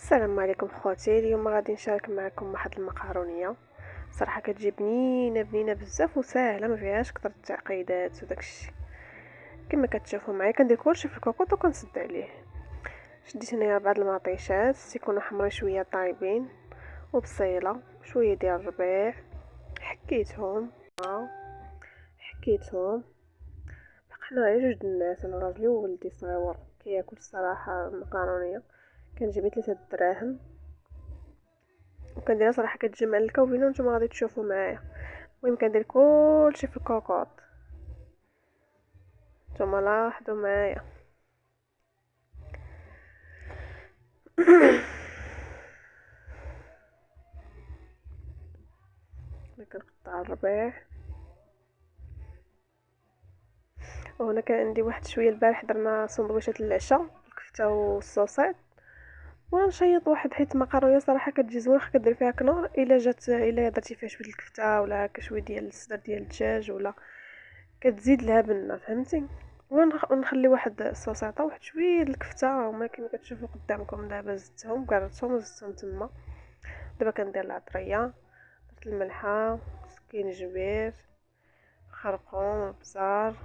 السلام عليكم خواتي. اليوم غادي نشارك معكم واحد المقارونيه صراحه كتجي بنينه بزاف وساهله، ما فيهاش كثر التعقيدات وداكشي. كما كتشوفوا معايا كندير كلشي في الكوكوط وكنصد عليه. شديت هنايا بعض المطيشات تيكونوا حمرا شويه طايبين، وبصيله شويه ديال الربيع حكيتهم. حكيتهم بقى حنا غير جوج الناس، انا راجلي وولدي صغيور كياكل الصراحه المقارونيه. كنجيب 3 دراهم وكنديرها صراحه كتجي مع الكوبينه وانتم غادي تشوفوا معايا. المهم كندير كلشي في الكوكوط، نتوما لاحظوا معايا. كنقطع الربيع. وهنا كان عندي واحد شويه البارح درنا سندويشات العشاء الكفته والصوصات، ونشيط واحد حيت المقارونه صراحه كتجي زوين، كدير فيها كنور الا درتي فيها شويه الكفته ولا هكا شويه ديال الصدر ديال الدجاج ولا كتزيد لها بنه، فهمتي. ونخلي واحد الصوصيطه واحد شويه الكفته هما كما كتشوفوا قدامكم. دابا زدتهم كررتهم وزدتهم تما. دابا كندير العطريه، درت الملحه، سكينجبير، خرقوم، البزار،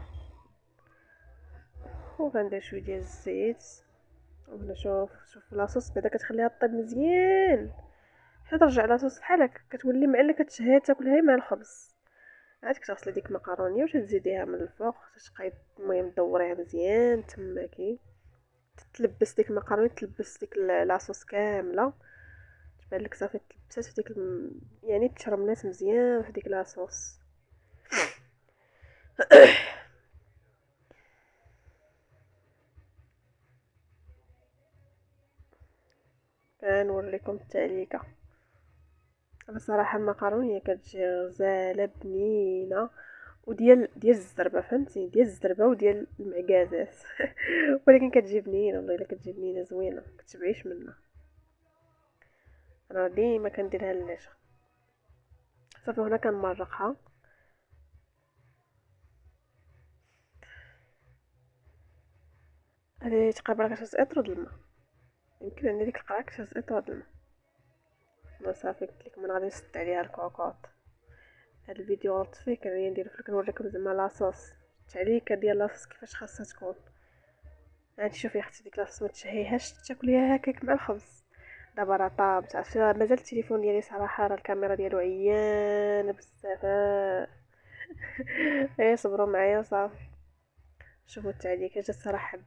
وغندير شويه ديال الزيت. وهنا شوف لاصوص بعدا كتخليها طيب مزيان حتى ترجع لاصوص بحال هكا كتولي معلة كتشهي تاكلها مع الخبز. عاد كتغسلي ديك المقارونيه وتزيديها من الفوق تشقي، المهم دوريها مزيان تماكي تتلبس ديك المقارونه، تلبس ديك لاصوص كامله، تبان لك صافي تلبسات في ديك يعني تشرملات مزيان في ديك لاصوص. كنوريكم التعليقه. انا صراحه المقارونه كتجي غزاله بنينه وديال الزربه، فهمتي، ديال الزربه وديال المعكازات. ولكن كتجي بنينه والله الا كتجي بنينه زوينه كتشبعيش منها. انا ديما كنديرها للعشاء. صافي هنا كنمرقها. هذه تقريبا 10 اطر د الماء، يمكن عندي ديك القرعه 10 اطر د الماء. صافي قلت لكم انا غادي نسد عليها الكوكوط. هذا الفيديو غلطت فيه، كان غادي ندير كنوريكم زعما لاصوص التعليكه ديال لاصوص كيفاش خاصها تكون. هانتي شوفي اختي ديك لاصوص ما تشهيهاش تاكليها هكاك مع الخبز. دابا راه طابت، عرفتي راه مازال التليفون ديالي صراحه راه الكاميرا ديالو عيانه بزاف. ايه صبروا معايا صافي. شوفوا التعليكه جات صراحه